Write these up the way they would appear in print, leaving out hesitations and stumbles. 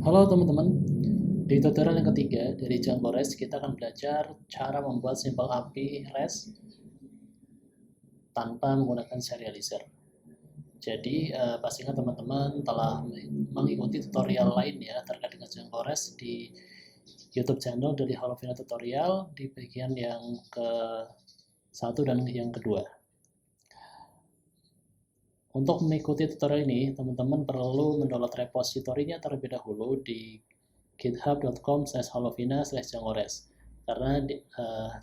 Halo teman-teman, di tutorial yang ketiga dari Django REST kita akan belajar cara membuat simpel API REST tanpa menggunakan serializer. Jadi pastikan teman-teman telah mengikuti tutorial lain ya terkait dengan Django REST di YouTube channel dari Holovina Tutorial di bagian yang ke-1 dan yang kedua. Untuk mengikuti tutorial ini, teman-teman perlu mendownload repositorinya terlebih dahulu di github.com/holovina/django-rest karena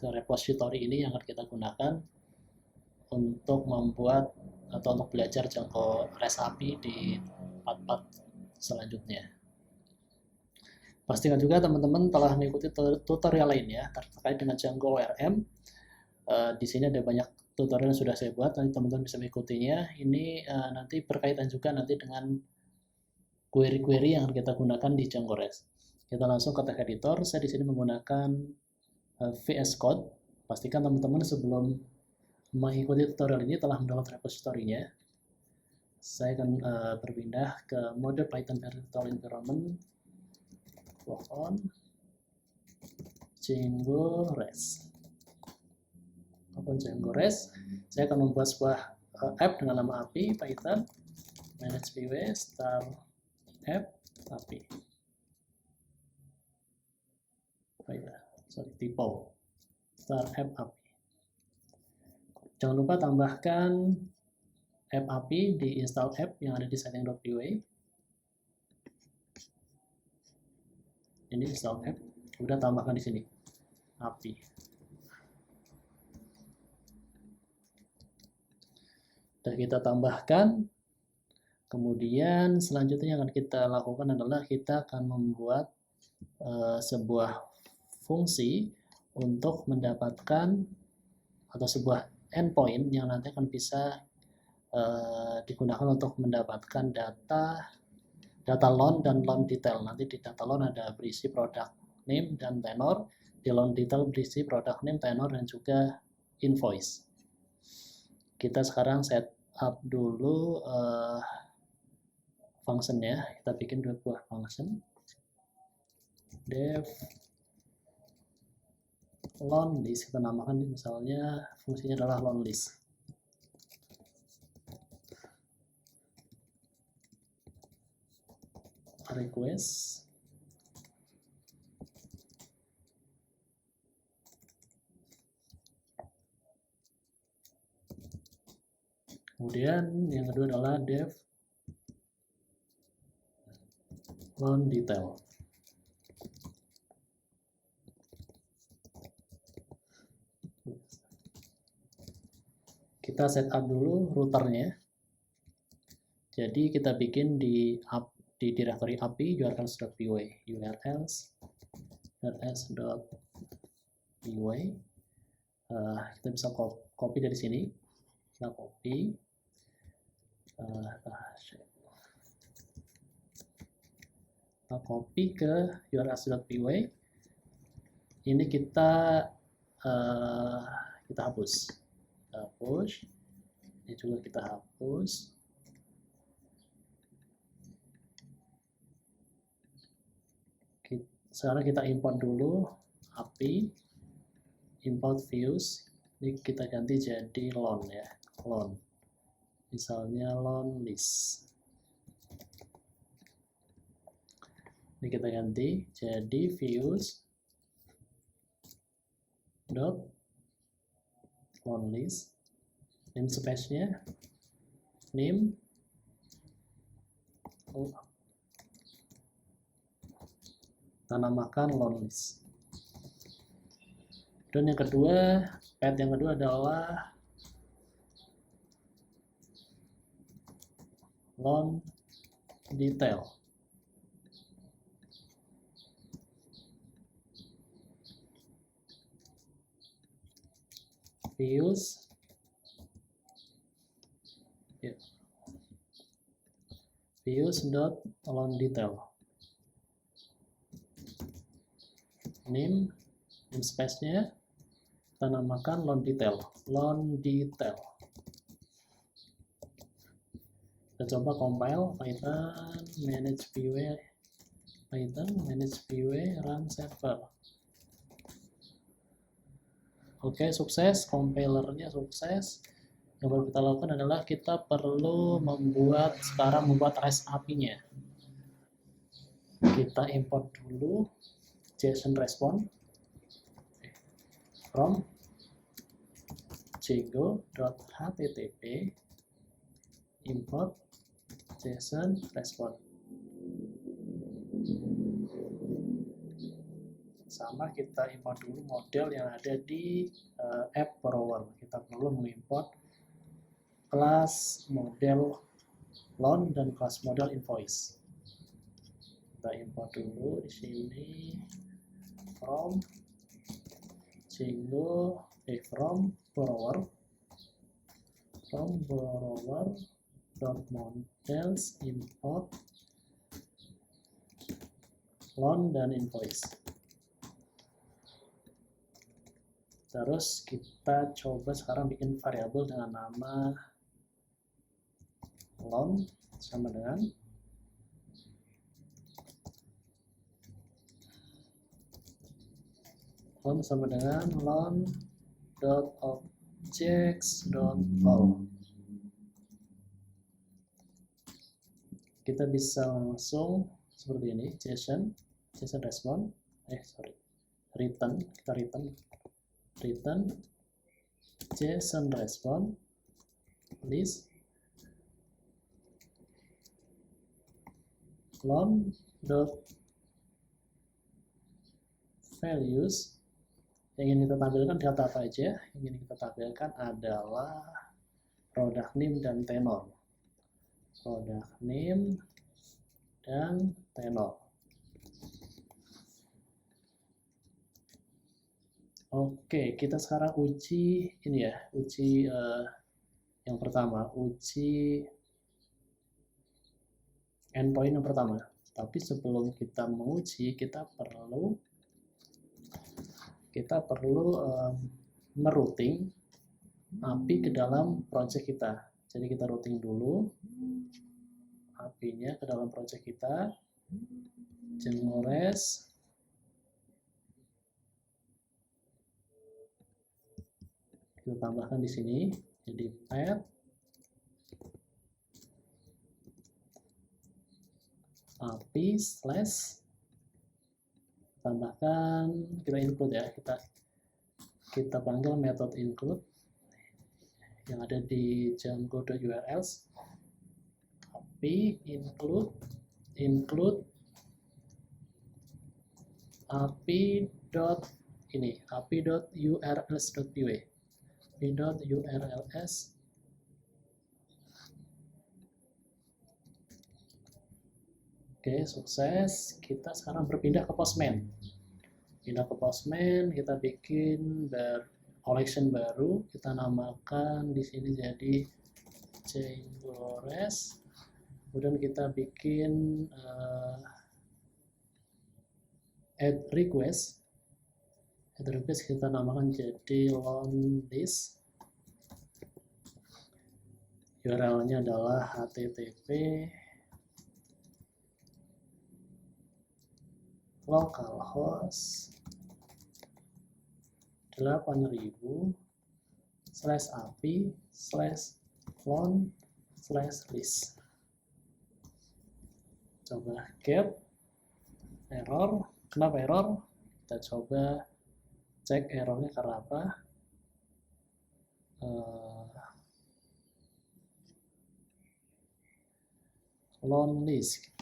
repository ini yang akan kita gunakan untuk membuat atau untuk belajar Django REST API di part-part selanjutnya. Pastikan juga teman-teman telah mengikuti tutorial lainnya terkait dengan Django ORM. Di sini ada banyak tutorial yang sudah saya buat, nanti teman-teman bisa mengikutinya. Ini nanti berkaitan juga nanti dengan query-query yang kita gunakan di Django REST. Kita langsung ke text editor. Saya di sini menggunakan VS Code. Pastikan teman-teman sebelum mengikuti tutorial ini telah mendownload repositorinya. Saya akan berpindah ke mode Python Virtual Environment. Log on Django REST. Open Django REST. Saya akan membuat sebuah app dengan nama API Python manage pw start app API. Typo start app API. Jangan lupa tambahkan app API di install app yang ada di setting.pw. Ini install app, udah tambahkan di sini API. Sudah kita tambahkan. Kemudian selanjutnya yang akan kita lakukan adalah kita akan membuat sebuah fungsi untuk mendapatkan atau sebuah endpoint yang nanti akan bisa digunakan untuk mendapatkan data loan dan loan detail. Nanti di data loan ada berisi product name dan tenor, di loan detail berisi product name, tenor, dan juga invoice. Kita sekarang set up dulu functionnya. Kita bikin dua buah function. Dev loan list, kita namakan misalnya fungsinya adalah loan list. Request kemudian yang kedua adalah dev loan detail. Kita setup dulu routernya. Jadi kita bikin di directory API urls.py kita bisa copy dari sini. Kita copy ke urls.py. Ini kita hapus. Ini juga kita hapus. Sekarang kita import dulu API, import views. Ini kita ganti jadi loan ya, loan. Misalnya loan list. Ini kita ganti jadi views dot loan list. Namespace-nya name kita namakan loan list. Dan yang kedua, path yang kedua adalah loan detail. Views dot loan detail. Namespace-nya kita namakan loan detail. Kita coba compile Python manage pw Python manage view run server. Oke, sukses, compilernya sukses. Yang perlu kita lakukan adalah kita perlu membuat REST API-nya. Kita import dulu JSON response from django.http import JSON response. Sama kita import dulu model yang ada di app borrower. Kita perlu mengimport kelas model loan dan kelas model invoice. Kita import dulu di sini from Django from borrower.models import loan dan invoice. Terus kita coba sekarang bikin variabel dengan nama loan sama dengan loan.objects.all. Kita bisa langsung seperti ini, JSON response, return JSON response list loan.values. Yang ingin kita tampilkan data apa aja? Yang ingin kita tampilkan adalah product name dan tenor. Product name dan tenor. Oke, kita sekarang uji ini ya, uji yang pertama, uji endpoint yang pertama. Tapi sebelum kita menguji, kita perlu merouting API ke dalam project kita. Jadi kita routing dulu API-nya ke dalam project kita. Django REST. Kita tambahkan di sini, jadi path API slash, tambahkan, kita include ya, kita panggil method include yang ada di django.urls, API include api.urls.py. Oke, sukses. Kita sekarang berpindah ke Postman. Pindah ke Postman, kita bikin collection baru. Kita namakan di sini jadi Django REST. Kemudian kita bikin add request. Kita namakan jadi loan list. URL-nya adalah http localhost 8000/api/loan/list. Coba get error. Kenapa error? Kita coba cek errornya karena apa. Loan list.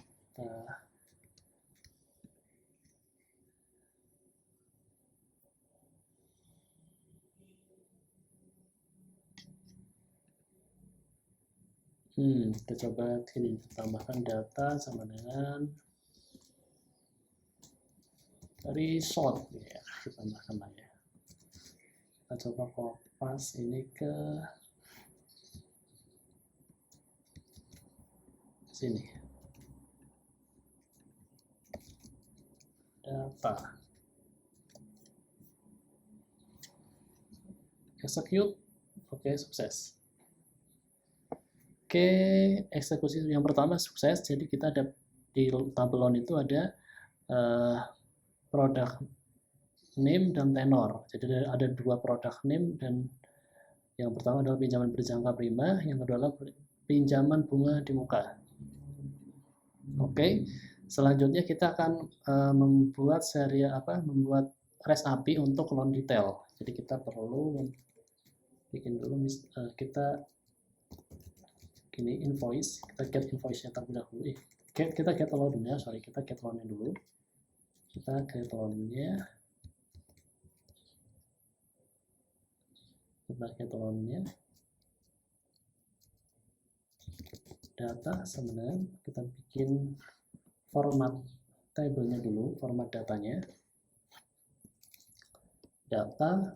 Kita coba ini, tambahkan data sama dengan result ya, kita tambahkan lagi. Kita coba kopas ini ke sini. Data. Execute. Oke, sukses. Oke, eksekusi yang pertama sukses. Jadi kita ada di tabelon itu ada product name dan tenor. Jadi ada dua product name, dan yang pertama adalah pinjaman berjangka prima, yang kedua adalah pinjaman bunga di muka. Oke, selanjutnya kita akan membuat membuat REST API untuk loan detail. Jadi kita perlu bikin dulu kita gini invoice, kita get invoice-nya terlebih dahulu. Kita get loan-nya, kita get loan-nya dulu. Kita get loan-nya. Kita get loan-nya. Data sebenarnya kita bikin format tabelnya dulu, format datanya. Data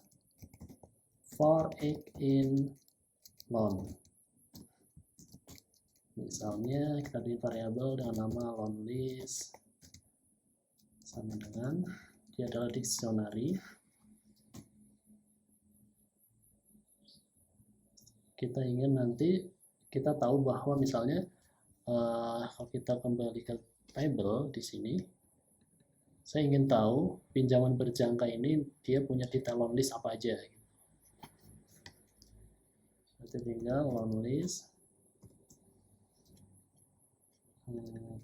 for egg in loan. Misalnya kita di variabel dengan nama loan list sama dengan dia adalah dictionary. Kita ingin nanti kita tahu bahwa misalnya kalau kita kembali ke table di sini, saya ingin tahu pinjaman berjangka ini dia punya detail loan list apa aja. Nanti tinggal loan list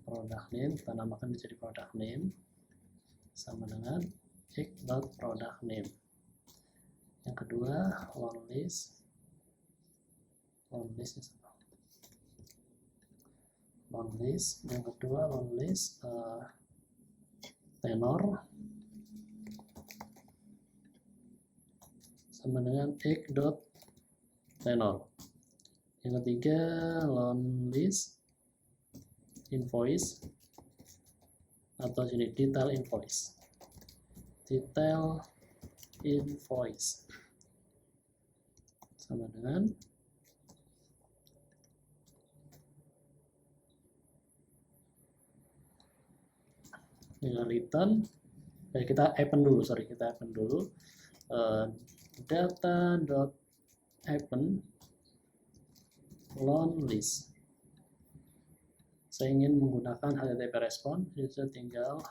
product name, kita namakan menjadi product name sama dengan product name. Yang kedua loan list yang kedua loan list tenor sama dengan tenor. Yang ketiga loan list invoice atau sini detail invoice sama dengan return. Kita append dulu, data.append loan list. Saya ingin menggunakan HTTP response, jadi saya tinggal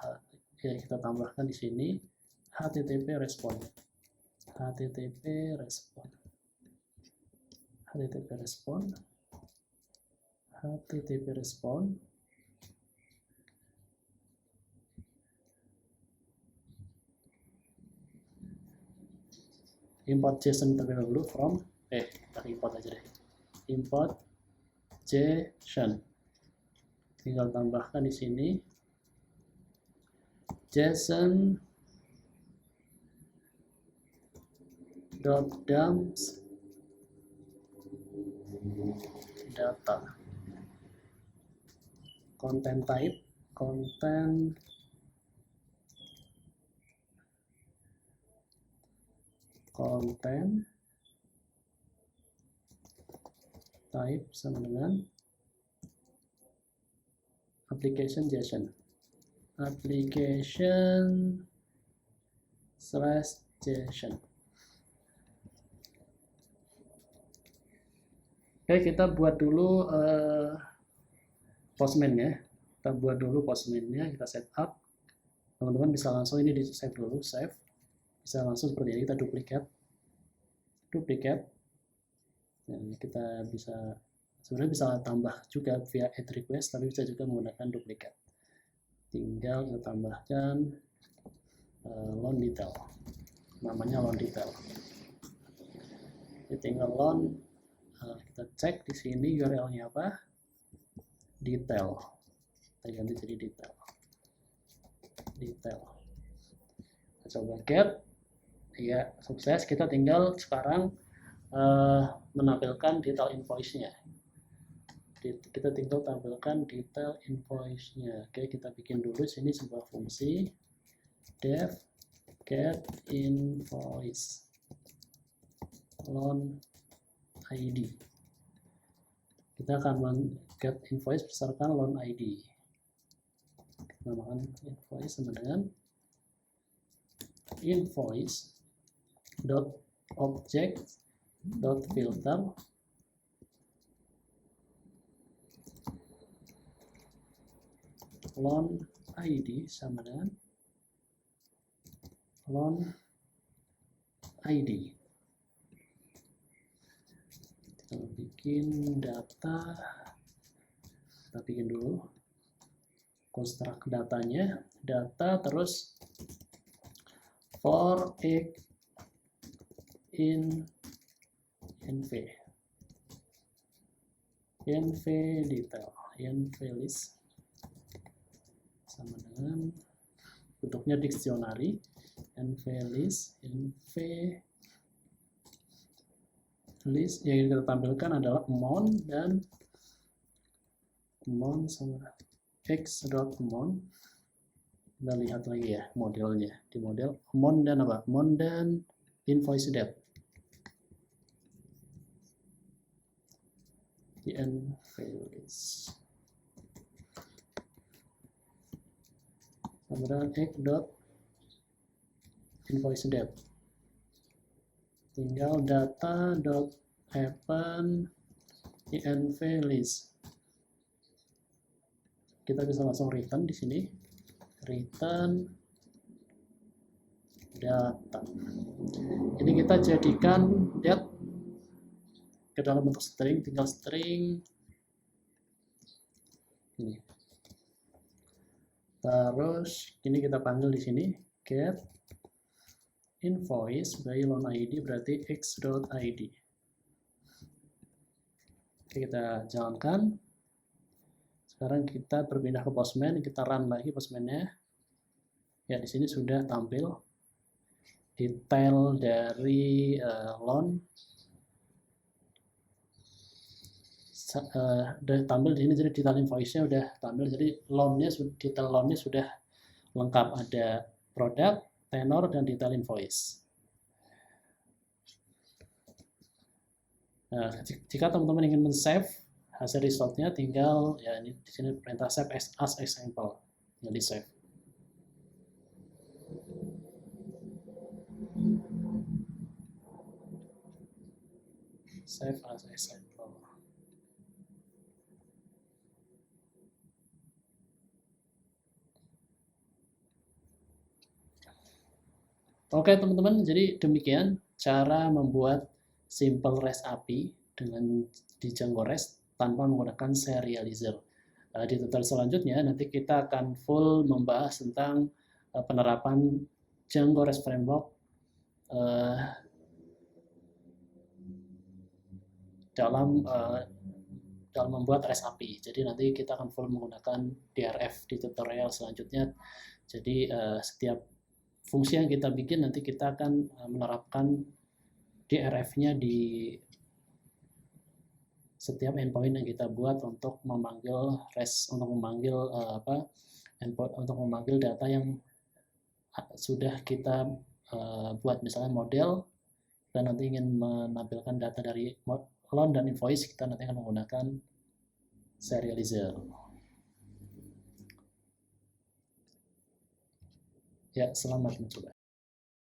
kita tambahkan di sini HTTP response. Import JSON terlebih dahulu from kita import aja deh. Import JSON. Tinggal tambahkan di sini JSON .dumps data. Content type sama dengan application JSON. Application/JSON. Oke, kita buat dulu postman-nya. Kita buat dulu postman-nya, kita setup. Teman-teman bisa langsung ini di save dulu, bisa langsung seperti ini, kita duplikat. Dan kita sebenarnya bisa tambah juga via add request, tapi bisa juga menggunakan duplikat. Tinggal kita tambahkan loan detail, namanya loan detail. Jadi tinggal loan, kita cek di sini URL-nya apa, detail. Kita ganti jadi detail. Kita coba get, ya sukses. Kita tinggal sekarang menampilkan detail invoice-nya. Kita tinggal tampilkan detail invoice-nya. Oke, kita bikin dulu sini sebuah fungsi dev get invoice loan ID. Kita akan get invoice berdasarkan loan ID. Kita namakan invoice sama dengan invoice dot object dot filter loan ID sama dengan loan ID. Kita bikin data, kita bikin dulu construct datanya, data terus for x in env detail, env list sama dengan bentuknya dictionary, env list yang kita tampilkan adalah amount dan amount sama x.amount. Kita lihat lagi ya modelnya, di model amount dan apa, amount dan invoice date. env list sama dengan x.invoice date. Tinggal data.append env list. Kita bisa langsung return di sini. Return data. Ini kita jadikan date ke dalam bentuk string, tinggal string ini. Terus ini kita panggil di sini get invoice by loan ID berarti x.id. Oke, kita jalankan. Sekarang kita berpindah ke Postman, kita run lagi Postman-nya. Ya, di sini sudah tampil detail dari loan. Udah tampil di sini, jadi detail invoice-nya udah tampil. Jadi detail loan-nya sudah lengkap, ada produk, tenor, dan detail invoice. Nah, jika teman-teman ingin men-save hasil resultnya, tinggal ya ini di sini perintah save as example, yang di save. Save as example. Oke teman-teman, jadi demikian cara membuat simple REST API di Django REST tanpa menggunakan serializer. Di tutorial selanjutnya nanti kita akan full membahas tentang penerapan Django REST Framework dalam membuat REST API. Jadi nanti kita akan full menggunakan DRF di tutorial selanjutnya. Jadi setiap fungsi yang kita bikin nanti kita akan menerapkan DRF-nya di setiap endpoint yang kita buat untuk memanggil REST, untuk memanggil untuk memanggil data yang sudah kita buat, misalnya model, dan nanti ingin menampilkan data dari loan dan invoice, kita nanti akan menggunakan serializer. Ya, selamat mencoba.